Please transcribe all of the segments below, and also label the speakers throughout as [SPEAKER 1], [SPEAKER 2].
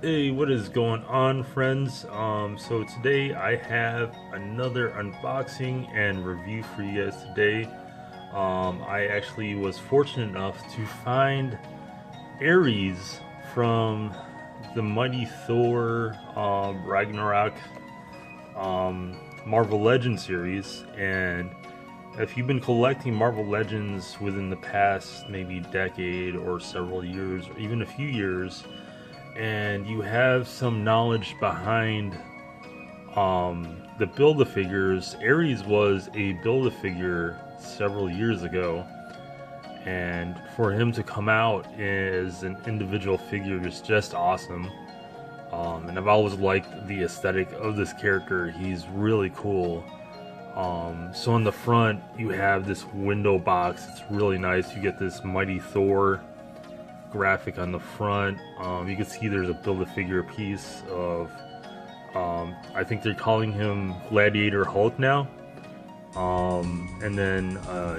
[SPEAKER 1] Hey, what is going on, friends? So today I have another unboxing and review for you guys today. I actually was fortunate enough to find Ares from the Mighty Thor Ragnarok Marvel Legends series, and if you've been collecting Marvel Legends within the past maybe decade or several years or even a few years, and you have some knowledge behind the Build-A-Figures, Ares was a Build-A-Figure several years ago, and for him to come out as an individual figure is just awesome. And I've always liked the aesthetic of this character. He's really cool. So on the front, you have this window box. It's really nice. You get this Mighty Thor graphic on the front. You can see there's a Build-A-Figure piece of, I think they're calling him Gladiator Hulk now. And then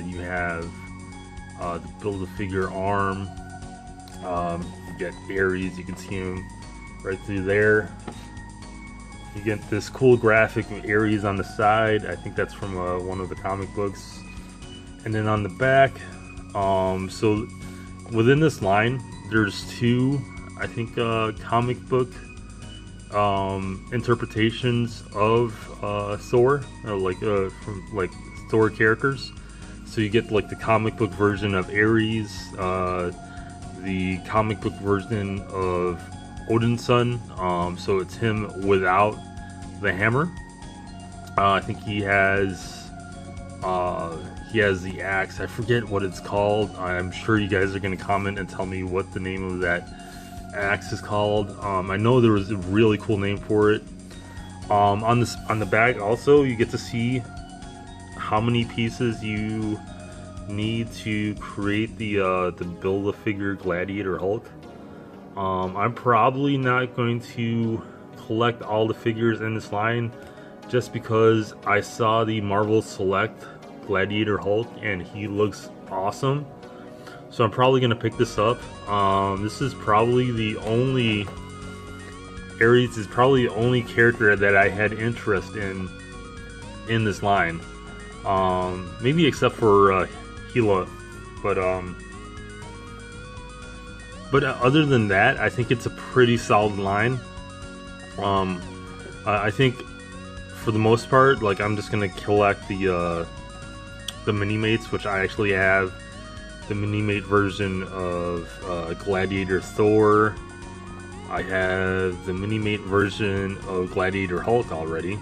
[SPEAKER 1] you have the Build-A-Figure arm. You get Ares, you can see him right through there. You get this cool graphic of Ares on the side. I think that's from one of the comic books. And then on the back, so within this line, there's two, I think, comic book interpretations of Thor, from like Thor characters. So you get like the comic book version of Ares, the comic book version of Odin's son. So it's him without the hammer. I think he has the axe. I forget what it's called. I'm sure you guys are going to comment and tell me what the name of that axe is called. I know there was a really cool name for it. On the back also, you get to see how many pieces you need to create the Build-A-Figure Gladiator Hulk. I'm probably not going to collect all the figures in this line, just because I saw the Marvel Select Gladiator Hulk and he looks awesome. So I'm probably going to pick this up. This is probably the only, Ares is probably the only character that I had interest in this line. Maybe except for Gila, but other than that, I think it's a pretty solid line. I think for the most part, like, I'm just gonna collect the mini-mates, which I actually have the mini-mate version of Gladiator Thor. I have the mini-mate version of Gladiator Hulk already,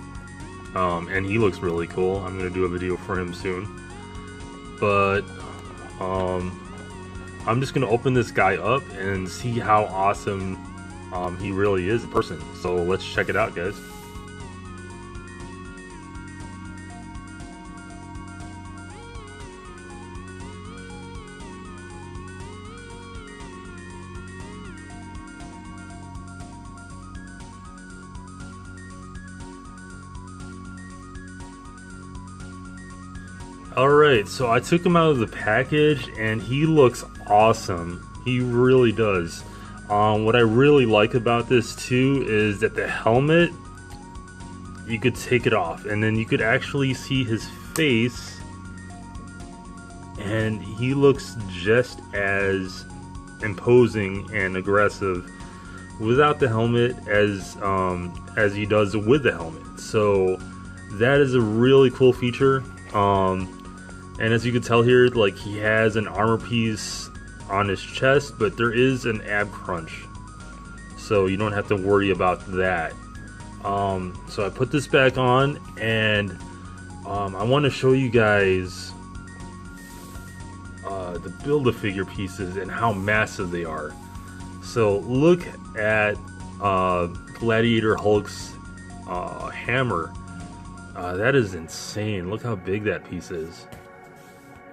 [SPEAKER 1] and he looks really cool. I'm gonna do a video for him soon, but I'm just gonna open this guy up and see how awesome he really is in person. So let's check it out, guys. Alright, so I took him out of the package and he looks awesome. He really does. What I really like about this too is that the helmet, you could take it off and then you could actually see his face, and he looks just as imposing and aggressive without the helmet as he does with the helmet. So that is a really cool feature. And as you can tell here, like, he has an armor piece on his chest, but there is an ab crunch, so you don't have to worry about that. So I put this back on, and I want to show you guys the Build-A-Figure pieces and how massive they are. So look at Gladiator Hulk's hammer. That is insane. Look how big that piece is.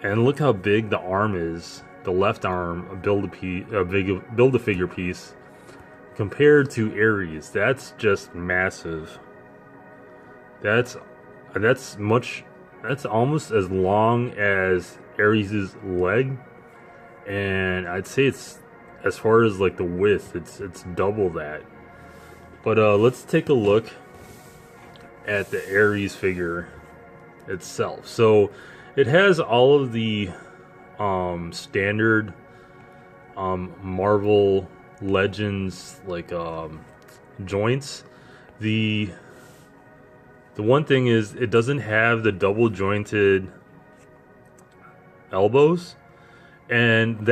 [SPEAKER 1] And look how big the arm is, the left arm, Build-A-Figure piece, compared to Ares. That's just massive. That's almost as long as Ares' leg, and I'd say it's, as far as like the width, it's double that. But let's take a look at the Ares figure itself. So it has all of the standard Marvel Legends like joints. The one thing is it doesn't have the double jointed elbows, and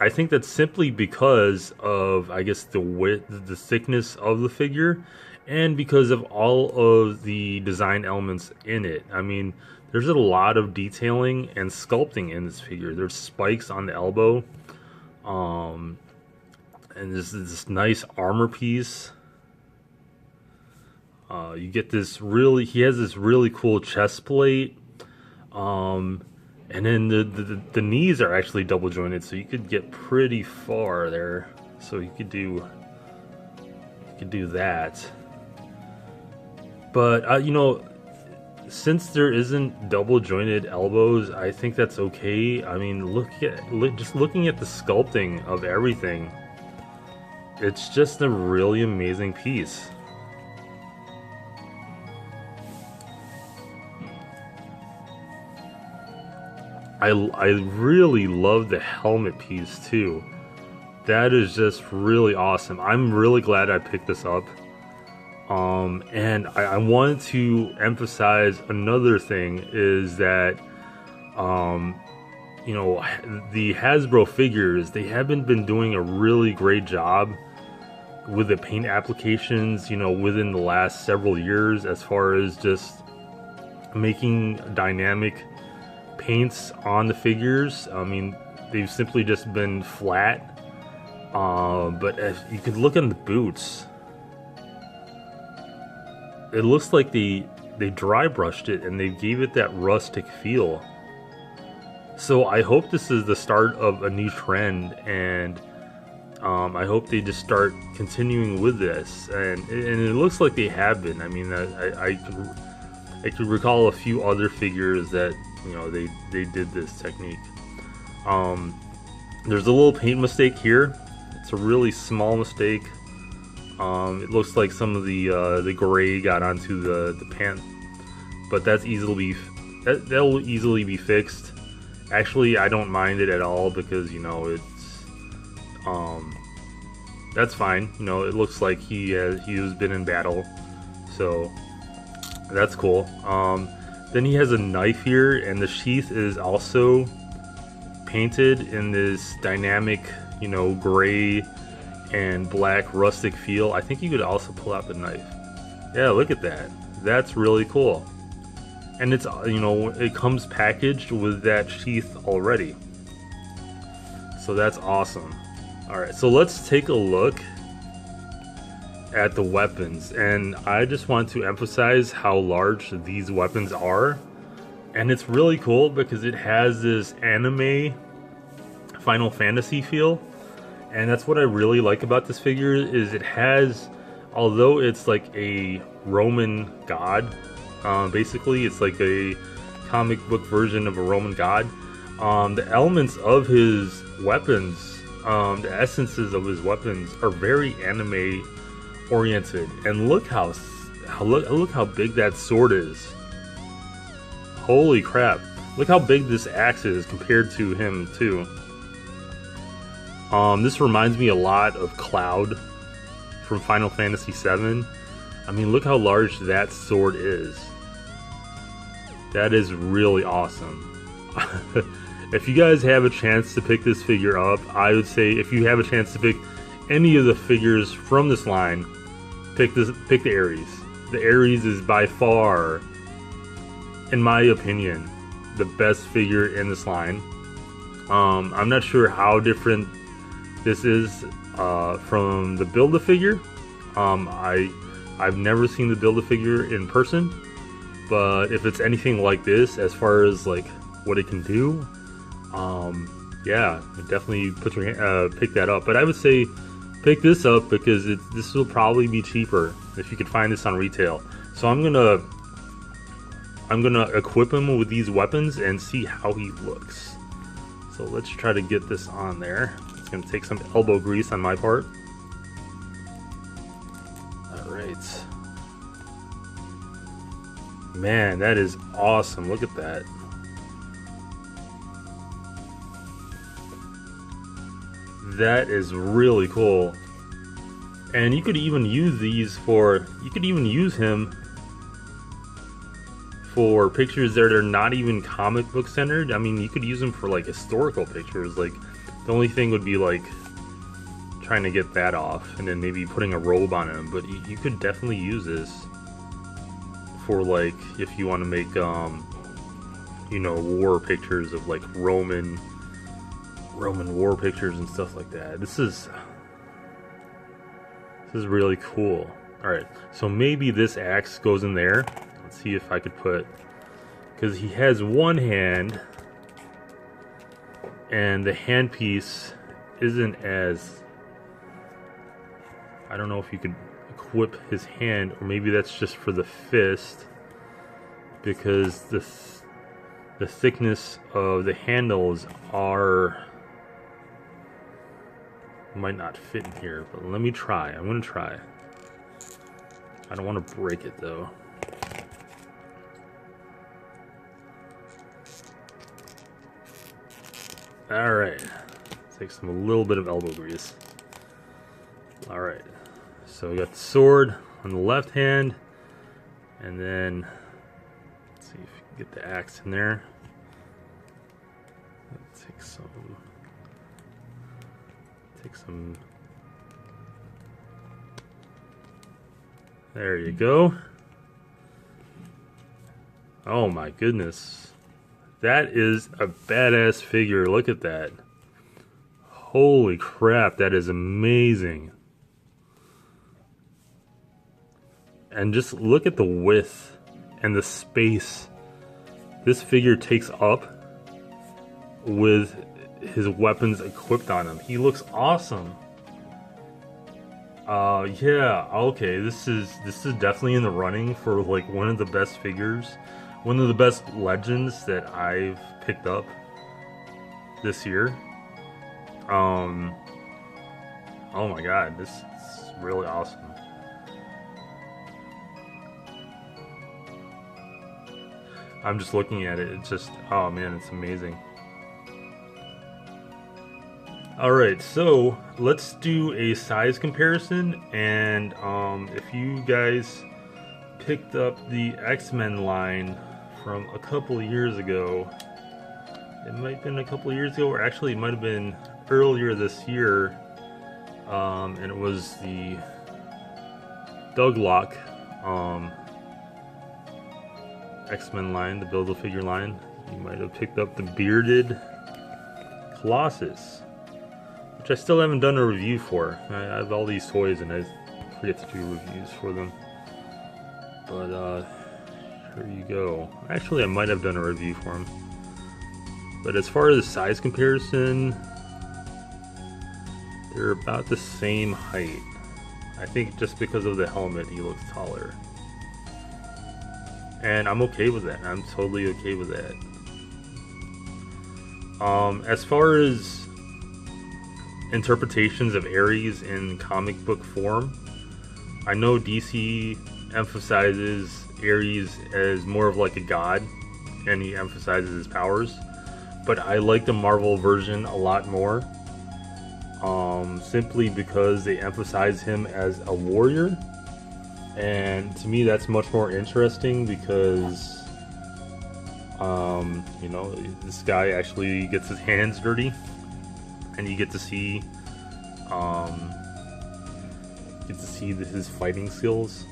[SPEAKER 1] I think that's simply because of, I guess, the width, the thickness of the figure, and because of all of the design elements in it. I mean, there's a lot of detailing and sculpting in this figure. There's spikes on the elbow, and this nice armor piece. You get this he has this really cool chest plate, and then the knees are actually double jointed, so you could get pretty far there. So you could do that. But you know, since there isn't double jointed elbows, I think that's okay. I mean, just looking at the sculpting of everything, it's just a really amazing piece. I really love the helmet piece too. That is just really awesome. I'm really glad I picked this up. And I wanted to emphasize another thing is that, you know, the Hasbro figures, they haven't been doing a really great job with the paint applications, you know, within the last several years, as far as just making dynamic paints on the figures. I mean, they've simply just been flat. But as you could look on the boots, it looks like they dry brushed it and they gave it that rustic feel. So I hope this is the start of a new trend, and I hope they just start continuing with this. And it looks like they have been. I mean, I could recall a few other figures that, you know, they did this technique. There's a little paint mistake here. It's a really small mistake. It looks like some of the gray got onto the pant, but that'll easily be fixed. Actually, I don't mind it at all, because, you know, it's that's fine. You know, it looks like he has been in battle, so that's cool. Then he has a knife here, and the sheath is also painted in this dynamic, you know, gray and black rustic feel. I think you could also pull out the knife. Yeah, look at that. That's really cool. And it's, you know, it comes packaged with that sheath already. So that's awesome. Alright, so let's take a look at the weapons. And I just want to emphasize how large these weapons are. And it's really cool because it has this anime Final Fantasy feel. And that's what I really like about this figure, is it has, although it's like a Roman god, basically it's like a comic book version of a Roman god, the elements of his weapons, the essences of his weapons are very anime oriented. And look how big that sword is. Holy crap. Look how big this axe is compared to him too. This reminds me a lot of Cloud from Final Fantasy VII. I mean, look how large that sword is. That is really awesome. If you guys have a chance to pick this figure up, I would say if you have a chance to pick any of the figures from this line, pick the Ares. The Ares is by far, in my opinion, the best figure in this line. I'm not sure how different this is from the Build-A-Figure. I've never seen the Build-A-Figure in person, but if it's anything like this, as far as like what it can do, yeah, definitely pick that up. But I would say pick this up because this will probably be cheaper if you could find this on retail. So I'm gonna equip him with these weapons and see how he looks. So let's try to get this on there. It's gonna take some elbow grease on my part. right. Man, that is awesome. Look at that. That is really cool. And you could even use these for, you could even use him for pictures that are not even comic book centered. I mean, you could use them for like historical pictures. Like, the only thing would be like trying to get that off and then maybe putting a robe on him. But you could definitely use this for like, if you want to make, you know, war pictures of like Roman war pictures and stuff like that. This is really cool. Alright, so maybe this axe goes in there. Let's see if I could put, because he has one hand and the handpiece isn't as, I don't know if you could equip his hand, or maybe that's just for the fist, because the thickness of the handles might not fit in here, but let me try. I'm gonna try. I don't want to break it though. Alright, take a little bit of elbow grease. Alright, so we got the sword on the left hand, and then let's see if we can get the axe in there. Let's take some. There you go. Oh my goodness. That is a badass figure. Look at that. Holy crap, that is amazing. And just look at the width and the space this figure takes up with his weapons equipped on him. He looks awesome. Yeah, okay, this is definitely in the running for like one of the best figures, one of the best legends that I've picked up this year. Oh my god, this is really awesome. I'm just looking at it, it's just, oh man, it's amazing. Alright, so let's do a size comparison, and if you guys picked up the X-Men line from a couple of years ago, it might have been a couple of years ago, or actually it might have been earlier this year, and it was the Douglock X-Men line, the Build-A-Figure line. You might have picked up the bearded Colossus, which I still haven't done a review for. I have all these toys and I forget to do reviews for them. But here you go. Actually, I might have done a review for them. But as far as the size comparison, they're about the same height. I think just because of the helmet, he looks taller. And I'm okay with that. I'm totally okay with that. As far as interpretations of Ares in comic book form, I know DC emphasizes Ares as more of like a god, and he emphasizes his powers, but I like the Marvel version a lot more, simply because they emphasize him as a warrior, and to me that's much more interesting because you know, this guy actually gets his hands dirty, and you get to see his fighting skills.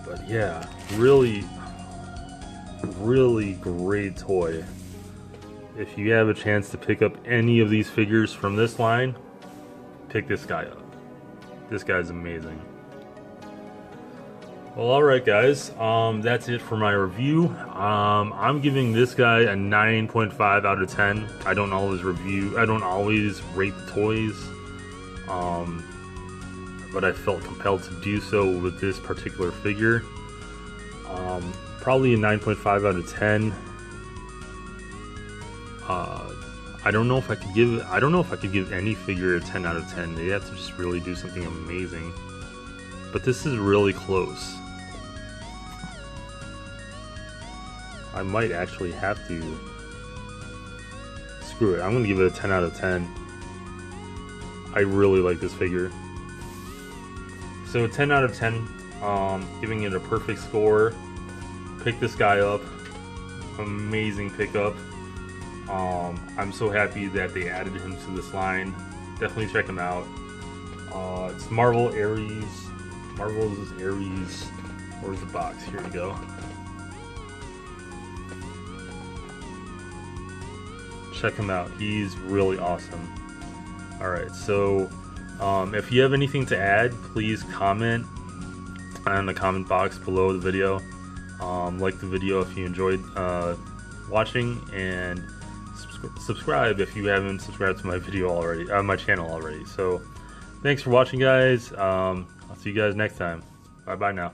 [SPEAKER 1] But yeah, really great toy. If you have a chance to pick up any of these figures from this line, pick this guy up. This guy's amazing. Well, alright guys, that's it for my review. I'm giving this guy a 9.5 out of 10. I don't always rate the toys, but I felt compelled to do so with this particular figure. Probably a 9.5 out of 10. I don't know if I could give any figure a 10 out of 10. They have to just really do something amazing. But this is really close. I might actually have to. Screw it, I'm gonna give it a 10 out of 10. I really like this figure. So a 10 out of 10, giving it a perfect score. Pick this guy up. Amazing pickup. I'm so happy that they added him to this line. Definitely check him out. It's Marvel Ares. Marvel's Ares. Where's the box? Here we go. Check him out. He's really awesome. Alright, so if you have anything to add, please comment in the comment box below the video. Like the video if you enjoyed watching, and subscribe if you haven't subscribed to my video already, my channel already. So thanks for watching, guys. I'll see you guys next time. Bye bye now.